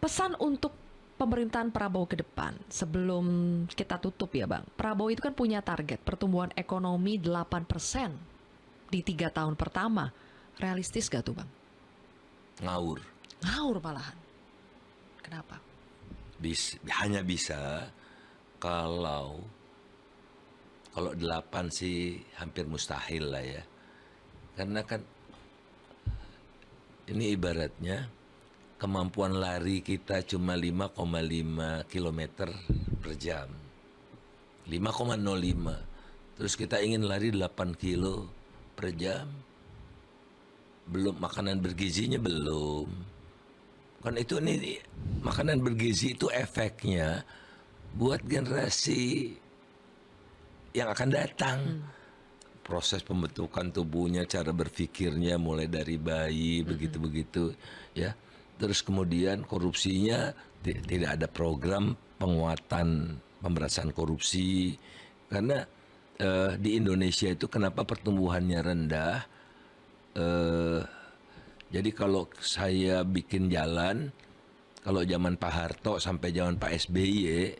Pesan untuk pemerintahan Prabowo ke depan, sebelum kita tutup ya Bang. Prabowo itu kan punya target pertumbuhan ekonomi 8% di 3 tahun pertama. Realistis gak tuh Bang? Ngawur. Ngawur malahan. Kenapa? Hanya bisa kalau 8 sih hampir mustahil lah ya. Karena kan ini ibaratnya kemampuan lari kita cuma 5,5 kilometer per jam. 5,05. Terus kita ingin lari 8 kilo per jam. Belum makanan bergizinya belum. Kan itu nih makanan bergizi itu efeknya buat generasi yang akan datang. Proses pembentukan tubuhnya, cara berpikirnya mulai dari bayi begitu-begitu ya. Terus kemudian korupsinya tidak ada program penguatan pemberantasan korupsi karena di Indonesia itu kenapa pertumbuhannya rendah? Jadi kalau saya bikin jalan, kalau zaman Pak Harto sampai zaman Pak SBY,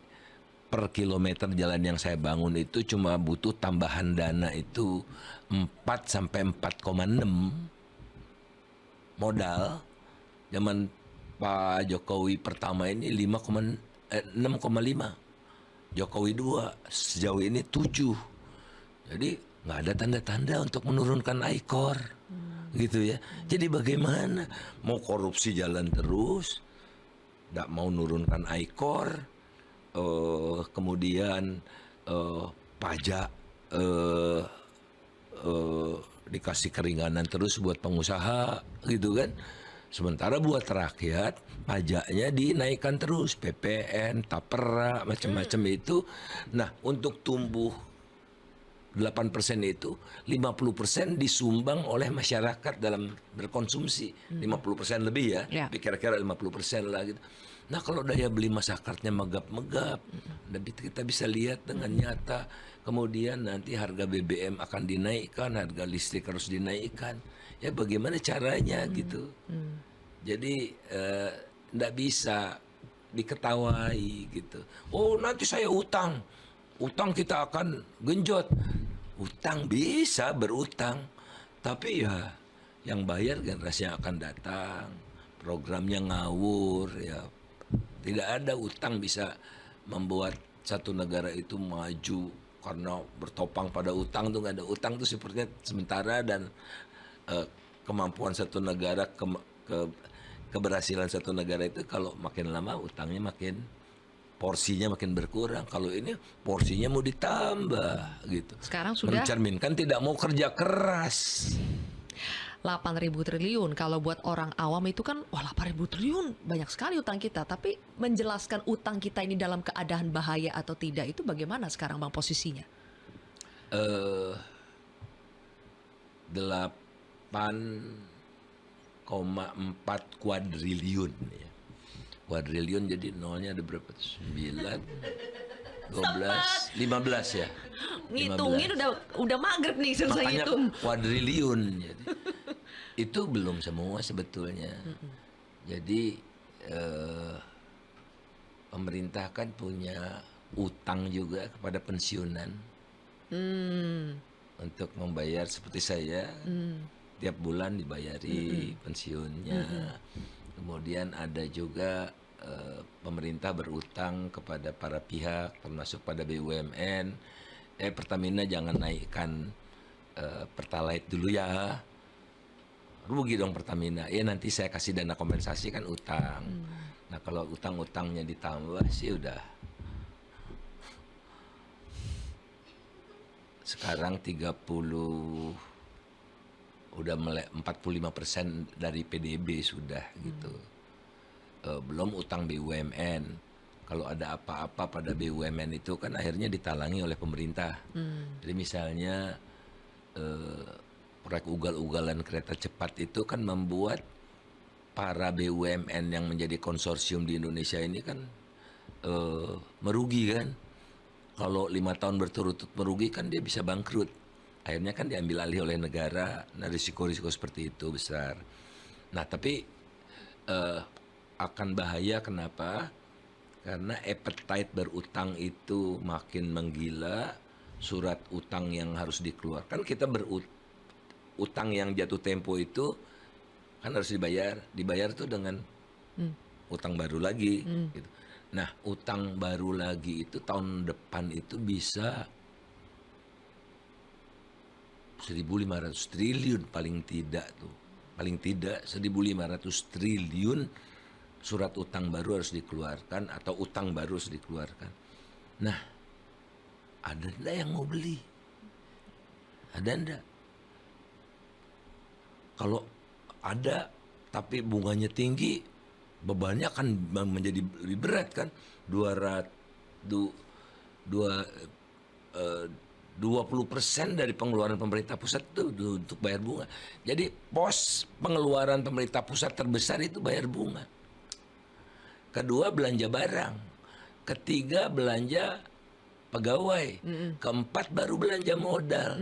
per kilometer jalan yang saya bangun itu cuma butuh tambahan dana itu 4 sampai 4,6 modal. Zaman Pak Jokowi pertama ini 6,5. Jokowi 2 sejauh ini 7. Jadi nggak ada tanda-tanda untuk menurunkan ICOR. Gitu ya. Jadi bagaimana? Mau korupsi jalan terus, nggak mau nurunkan ICOR, kemudian pajak dikasih keringanan terus buat pengusaha gitu kan. Sementara buat rakyat pajaknya dinaikkan terus, PPN, tapera, macam-macam itu. Nah, untuk tumbuh 8% itu 50% disumbang oleh masyarakat dalam berkonsumsi. 50% lebih ya. Kira-kira 50% lah gitu. Nah, kalau daya beli masyarakatnya megap-megap, dan kita bisa lihat dengan nyata, kemudian nanti harga BBM akan dinaikkan, harga listrik harus dinaikkan. Ya bagaimana caranya gitu. Jadi nggak bisa diketawai gitu. Oh, nanti saya utang kita akan genjot. Utang bisa berutang, tapi ya yang bayar generasi yang akan datang. Programnya ngawur ya. Tidak ada utang bisa membuat satu negara itu maju karena bertopang pada utang. Tuh nggak ada utang tuh sepertinya sementara, dan kemampuan satu negara keberhasilan satu negara itu kalau makin lama utangnya makin, porsinya makin berkurang. Kalau ini porsinya mau ditambah gitu. Sekarang sudah mencerminkan tidak mau kerja keras. 8.000 triliun. Kalau buat orang awam itu kan, wah 8.000 triliun banyak sekali utang kita. Tapi menjelaskan utang kita ini dalam keadaan bahaya atau tidak, itu bagaimana sekarang Bang posisinya? 8,4 kuadriliun ya. Kuadriliun jadi nolnya ada berapa? 9, 12, 15 ya. Ngitungin udah maghrib nih selesai Makanya hitung. kuadriliun jadi. Itu belum semua sebetulnya. Jadi pemerintah kan punya utang juga kepada pensiunan. Untuk membayar seperti saya, tiap bulan dibayari pensiunnya. Kemudian ada juga pemerintah berutang kepada para pihak, termasuk pada BUMN. Pertamina jangan naikkan Pertalite dulu ya. Rugi dong Pertamina. Nanti saya kasih dana kompensasi kan utang. Nah, kalau utang-utangnya ditambah sih udah. Sekarang 45% dari PDB sudah gitu. Belum utang BUMN. Kalau ada apa-apa pada BUMN itu kan akhirnya ditalangi oleh pemerintah. Jadi misalnya proyek ugal-ugalan kereta cepat itu kan membuat para BUMN yang menjadi konsorsium di Indonesia ini kan merugi kan. Kalau 5 tahun berturut-turut merugi kan dia bisa bangkrut. Akhirnya kan diambil alih oleh negara. Nah, risiko-risiko seperti itu besar. Nah, tapi akan bahaya. Kenapa? Karena appetite berutang itu makin menggila. Surat utang yang harus dikeluarkan, kita utang yang jatuh tempo itu kan harus dibayar tuh dengan utang baru lagi gitu. Nah, utang baru lagi itu tahun depan itu bisa 1.500 triliun paling tidak 1.500 triliun surat utang baru harus dikeluarkan atau utang baru harus dikeluarkan. Nah, ada enggak yang mau beli? Ada enggak? Kalau ada tapi bunganya tinggi, bebannya akan menjadi lebih berat kan. 20% dari pengeluaran pemerintah pusat itu untuk bayar bunga. Jadi pos pengeluaran pemerintah pusat terbesar itu bayar bunga. Kedua, belanja barang. Ketiga, belanja pegawai. Keempat, baru belanja modal.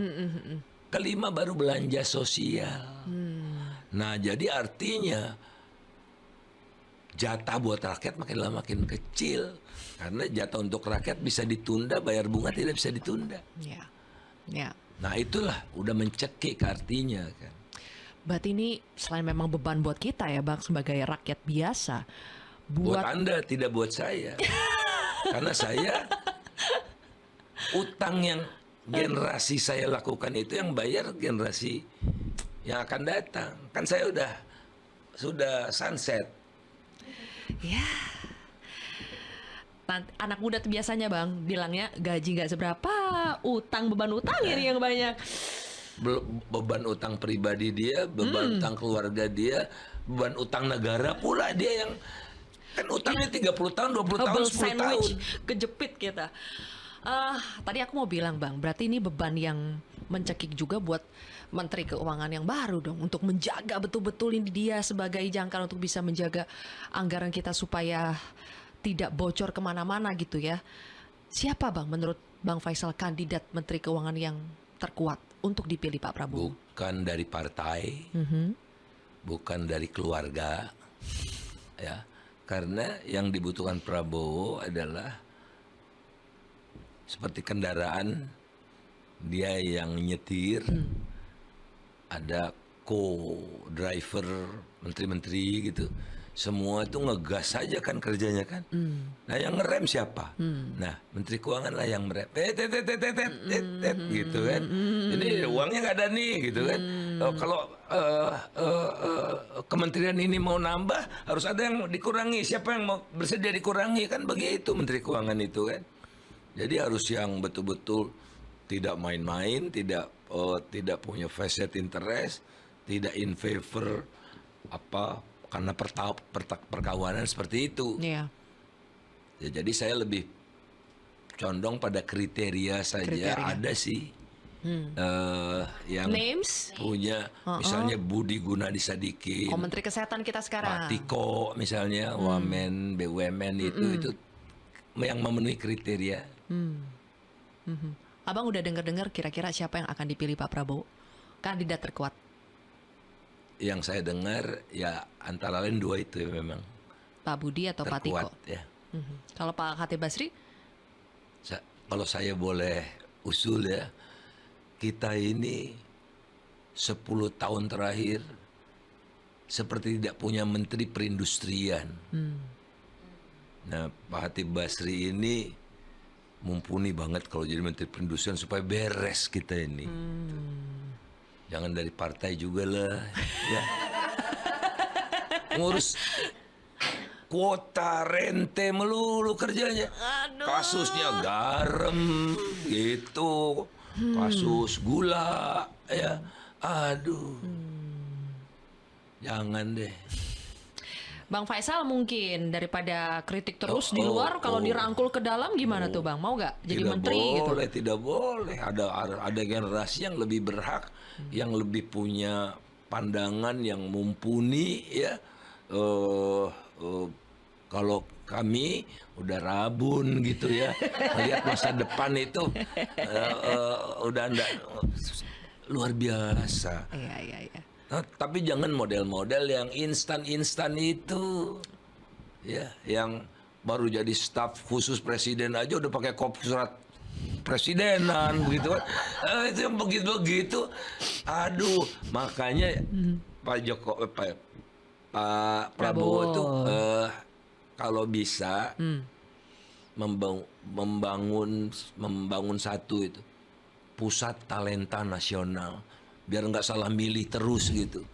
Kelima, baru belanja sosial. Nah, jadi artinya jatah buat rakyat makin lama makin kecil. Karena jatah untuk rakyat bisa ditunda, bayar bunga tidak bisa ditunda. Ya. Ya. Nah, itulah udah mencekik artinya kan. Berarti ini selain memang beban buat kita ya Bang sebagai rakyat biasa, Buat Anda, tidak buat saya. Karena saya utang yang generasi saya lakukan itu yang bayar generasi yang akan datang. Kan saya sudah sunset. ya. Anak muda tuh biasanya Bang bilangnya gaji nggak seberapa, beban utang ini yang banyak. Beban utang pribadi dia, beban utang keluarga dia, beban utang negara pula dia yang kan utangnya 30 tahun, 20 tahun, Double 10 sandwich, tahun. kejepit kita. Tadi aku mau bilang Bang, berarti ini beban yang mencekik juga buat Menteri Keuangan yang baru dong, untuk menjaga betul-betul ini dia sebagai jangkar untuk bisa menjaga anggaran kita supaya tidak bocor kemana-mana gitu ya. Siapa Bang menurut Bang Faisal kandidat Menteri Keuangan yang terkuat untuk dipilih Pak Prabowo? Bukan dari partai, bukan dari keluarga, ya. Karena yang dibutuhkan Prabowo adalah seperti kendaraan, dia yang nyetir, ada co-driver, menteri-menteri gitu. Semua itu ngegas saja kan kerjanya kan. Nah, yang ngerem siapa? Nah, Menteri Keuangan lah yang merem. Gitu kan. Ini uangnya nggak ada nih gitu kan. Kalau kementerian ini mau nambah, harus ada yang dikurangi. Siapa yang mau bersedia dikurangi kan begitu Menteri Keuangan itu kan. Jadi harus yang betul-betul tidak main-main, tidak punya vested interest, tidak in favor karena perkawanan seperti itu. Iya. Ya, jadi saya lebih condong pada kriteria saja. Kriteria. Ada sih yang Names? punya, misalnya Budi Gunadi Sadikin, Menteri Kesehatan kita Pak sekarang. Tiko misalnya, Wamen, BUMN itu yang memenuhi kriteria. Abang udah dengar-dengar kira-kira siapa yang akan dipilih Pak Prabowo? Kandidat terkuat. Yang saya dengar ya antara lain dua itu ya memang Pak Budi atau Pak Tiko? terkuat ya. Kalau Pak Khatib Basri? Kalau saya boleh usul ya, kita ini 10 tahun terakhir seperti tidak punya menteri perindustrian. Nah, Pak Khatib Basri ini mumpuni banget kalau jadi menteri perindustrian supaya beres kita ini. Jangan dari partai juga lah, ya. Ngurus kuota rente melulu kerjanya. Kasusnya garam gitu, kasus gula, ya. Aduh, jangan deh. Bang Faisal mungkin daripada kritik terus di luar, kalau dirangkul ke dalam gimana tuh Bang? Mau nggak jadi menteri gitu? Tidak boleh. Ada generasi yang lebih berhak, yang lebih punya pandangan yang mumpuni ya. Kalau kami udah rabun gitu ya, melihat masa depan itu udah enggak luar biasa. Iya. Nah, tapi jangan model-model yang instan-instan itu. ya yang baru jadi staf khusus presiden aja udah pakai surat presidenan begitu kan. Itu yang begitu-begitu. Aduh, makanya Pak Prabowo Prabowo. tuh kalau bisa membangun satu itu pusat talenta nasional biar nggak salah milih terus gitu.